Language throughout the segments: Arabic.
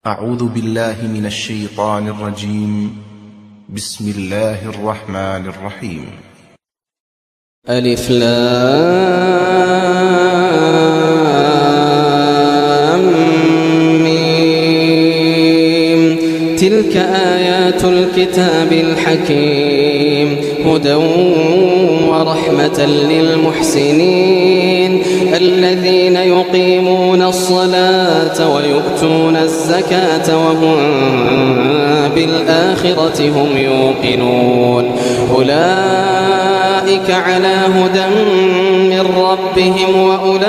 أعوذ بالله من الشيطان الرجيم. بسم الله الرحمن الرحيم. ألف لام ميم. تلك آيات الكتاب الحكيم هدى ورحمة للمحسنين الذين يقيمون الصلاة ويؤتون الزكاة وهم بالآخرة هم يوقنون أولئك على هدى من ربهم وأولئك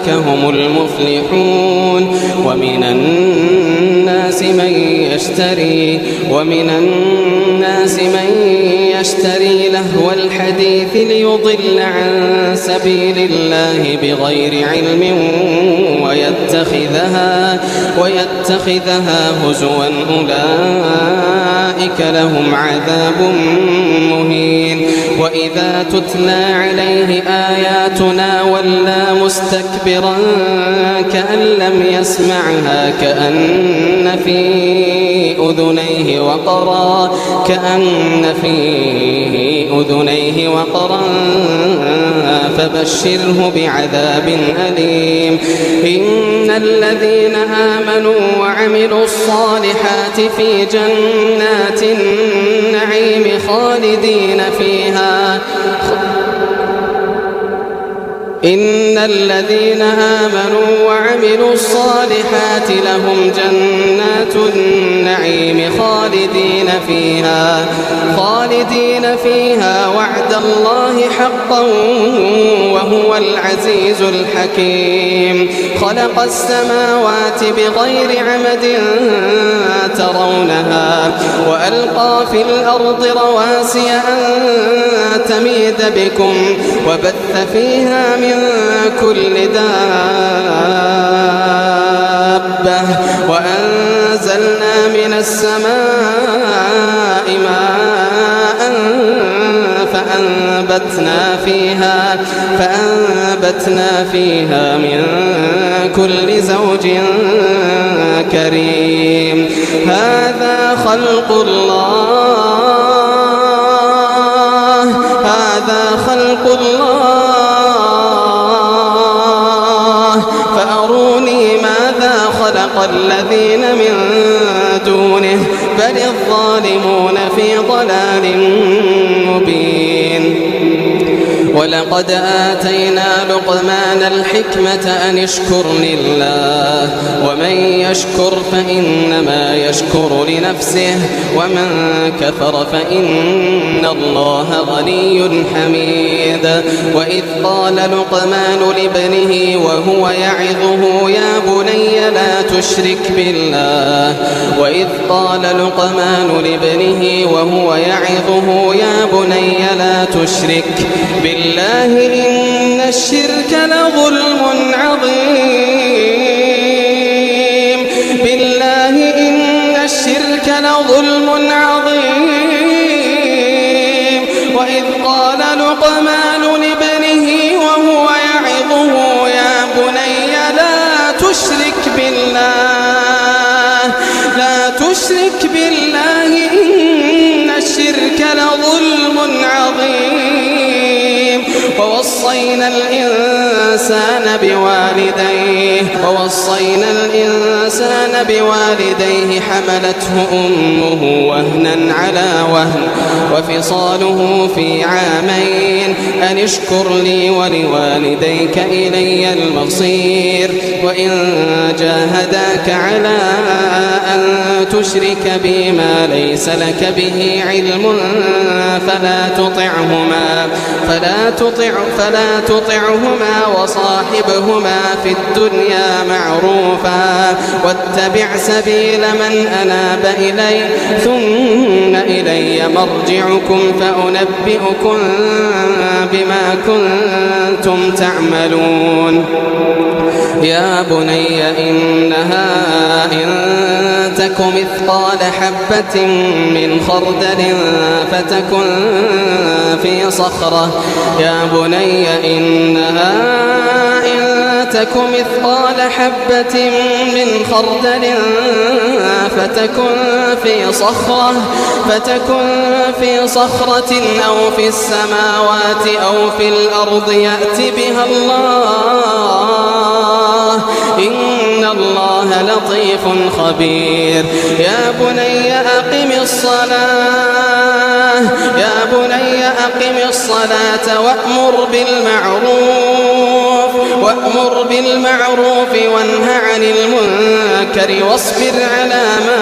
هم المفلحون. ومن الناس من يشتري لهو الحديث ليضل عن سبيل الله بغير علم ويتخذها هزوا أولئك لهم عذاب مهين. وإذا تتلى عليه آياتنا ولى مستكبرا كأن لم يسمعها كأن في أذنيه وقرا فبشره بعذاب أليم. إن الذين آمنوا وعملوا الصالحات في جنات النعيم خالدين فيها إن الذين آمنوا وعملوا الصالحات لهم جنات النعيم خالدين فيها وعد الله حقا وهو العزيز الحكيم. خلق السماوات بغير عمد ترونها وألقى في الأرض رواسي أن تميد بكم وبث فيها من كل دابة وأنزلنا من السماء ماء فأنبتنا فيها من كل زوج كريم. هذا خلق الله فأروني ماذا خلق الذين من دونه بل الظالمون في ضلال مبين. ولقد آتينا لقمان الحكمة أن اشكر لله ومن يشكر فإنما يشكر لنفسه ومن كفر فإن الله غني حميد. وإذ قال لقمان لابنه وهو يعظه يا بني لا تشرك بالله إن الشرك لظلم عظيم. وإذ قال لقمان لابنه وهو يعظه يا بني لا تشرك بالله إن الشرك لظلم عظيم. ووصينا الإنسان بوالديه حملته أمه وهنا على وهن وفصاله في عامين أن اشكر لي ولوالديك إلي المصير. وإن جاهداك على أن تشرك بي ما ليس لك به علم فلا تطعهما وصاحبهما في الدنيا معروفا واتبع سبيل من أناب إلي ثم إلي مرجعكم فأنبئكم بما كنتم تعملون. يا بني إنها إن تك مثقال حبة من خردل فتكن في صخرة. يا بني إنها إن تك مثقال حبة من خردل فتكن في صخرة أو في السماوات أو في الأرض يأت بها الله إن الله لطيف خبير. يا بني أقم الصلاة وأمر بالمعروف وانه عن المنكر واصبر على ما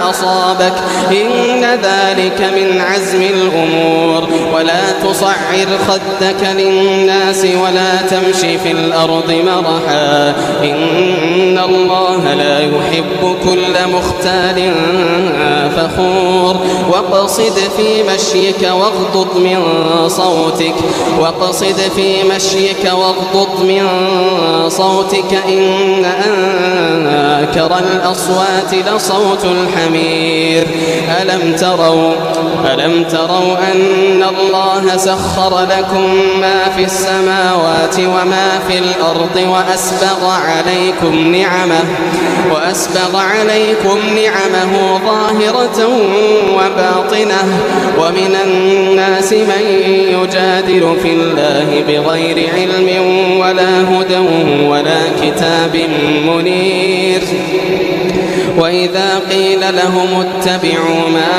أصابك إن ذلك من عزم الأمور. ولا تصعر خدك للناس ولا تمشي في الأرض مرحا إن الله لا يحب كل مختال فخور. واقصد في مشيك واغضض من صوتك إن أنكر الأصوات لصوت الحمير. ألم تروا أن الله سخر لكم ما في السماوات وما في الأرض وأسبغ عليكم نعمه ظاهرة وباطنة ومن الناس من يجادل في الله بغير علم ولا هدى ولا كتاب منير. وإذا قيل لهم اتبعوا ما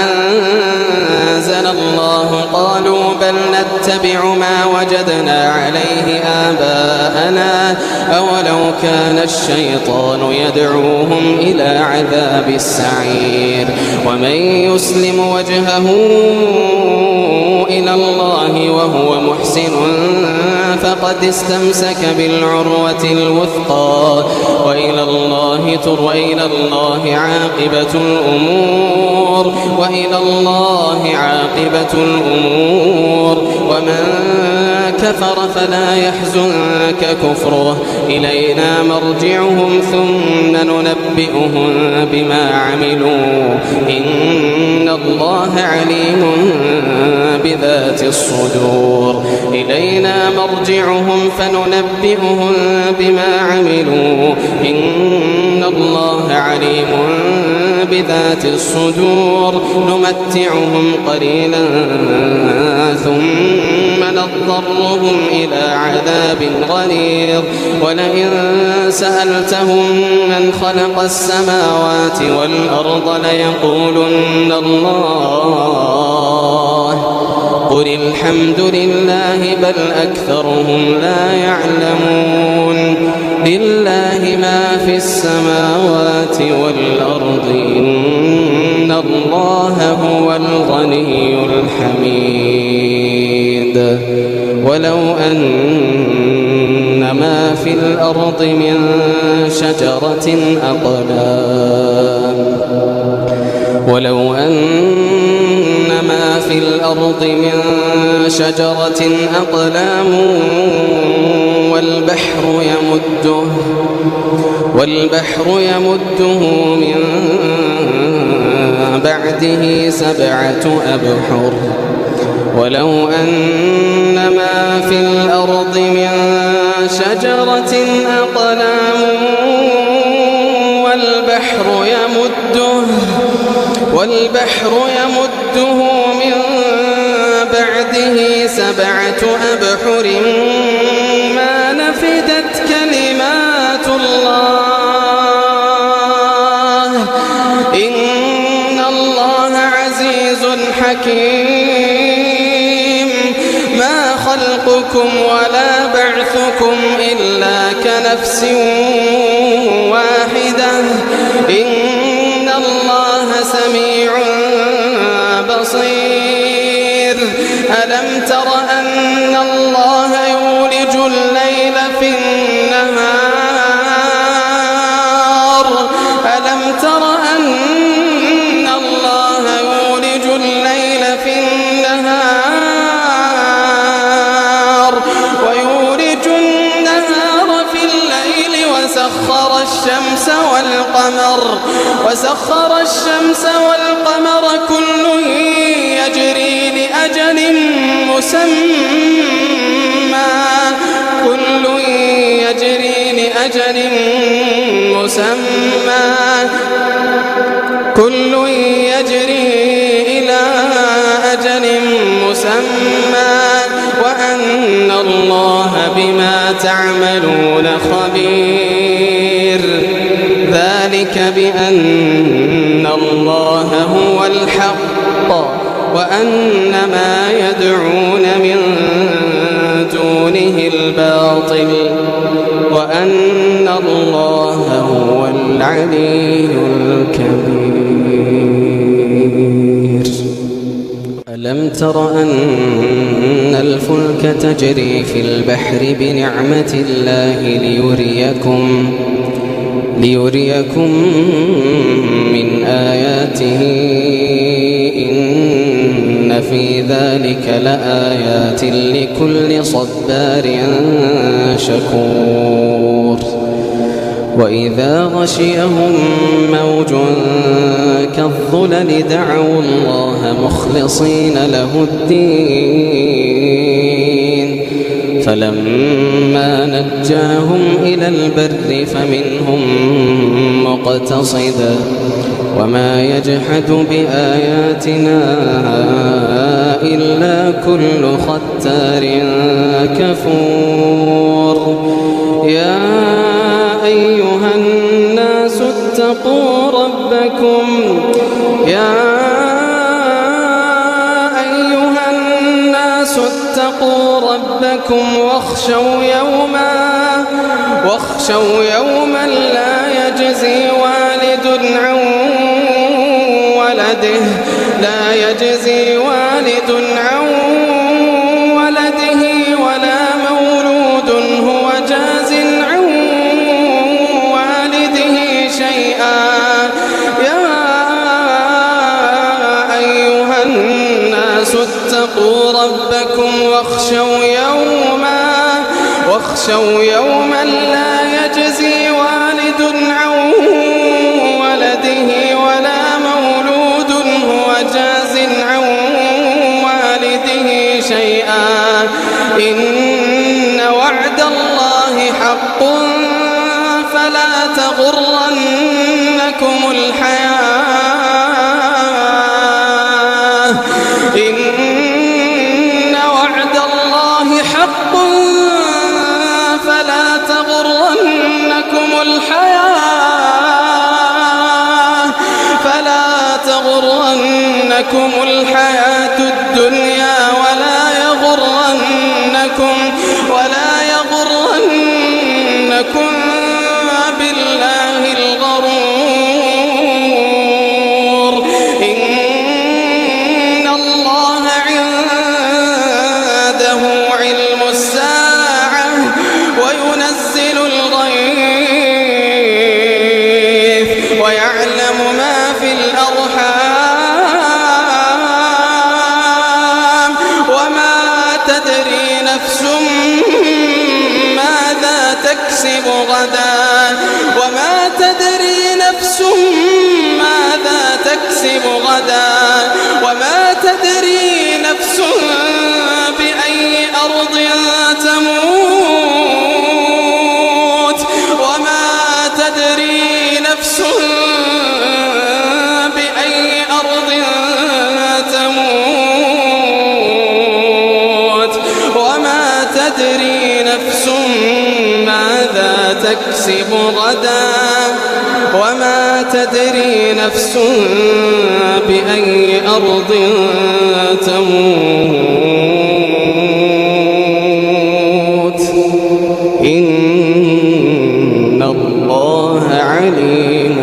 أنزل الله قالوا بل نتبع ما وجدنا عليه آباءنا أولو كان الشيطان يدعوهم إلى عذاب السعير. ومن يسلم وجهه إلى الله وهو محسن فقد استمسك بالعروة الوثقى وإلى الله عاقبة الأمور. ومن كفر فلا يحزنك كفره إلينا مرجعهم ثم ننبئهم بما عملوا إن الله عليم بذات الصدور. إلينا مرجعهم فننبئهم بما عملوا إن الله عليم بذات الصدور. نمتعهم قليلا ثم نضطرهم إلى عذاب غليظ. ولئن سألتهم من خلق السماوات والأرض ليقولن الله قل الحمد لله بل أكثرهم لا يعلمون. لله ما في السماوات والأرض إن الله هو الغني الحميد. ولو أن ما في الأرض من شجرة أقلام والبحر يمده من بعده 7 أبحر ولو أن ما في الأرض من شجرة أقلام والبحر يمده من بعده 7 أبحر ما نفدت كلمات الله إن الله عزيز حكيم. ما خلقكم ولا بعثكم إلا كنفس واحدة إن الله سميع بصير. ألم تر أن الله يولج الليل في النهار ويولج النهار في الليل وسخر الشمس والقمر كل يجري لأجل مسمى يجري لأجل مسمى إلى أجل مسمى وأن الله بما تعملون خبير ذلك بأن الله هو الحق وأن ما يدعون من دونه الباطل وأن الله هو العلي الكبير. ألم تر أن الفلك تجري في البحر بنعمة الله ليريكم من آياته إن في ذلك لآيات لكل صبار شكور. وإذا غشيهم موج كالظلل دعوا الله مخلصين له الدين فلما نجاهم إلى البر فمنهم مقتصد وما يجحد بآياتنا إلا كل ختار كفور. يا أيها الناس اتقوا ربكم واخشوا يوما لا يجزي والد عن ولده ولا مولود هو جاز عن والده شيئا. يا أيها الناس اتقوا ربكم واخشوا يوما لا يجزي والد عن ولده ولا مولود هو جاز عن والده شيئا. إن وعد الله حق فلا تغرنكم الحياة فلا تغرنكم الحياة الدنيا ولا يغرنكم بالله الغرور. إن الله عنده علم الساعة وينزل الغيث ويعلم ما في الأرحام وما تدري نفس ماذا تكسب غدا وما تدري نفس بأي أرض تموت وما تدري نفس بأي أرض تموت وما تدري نفس ماذا تكسب غدا وما تدري نفس بأي أرض تموت. إن الله عليم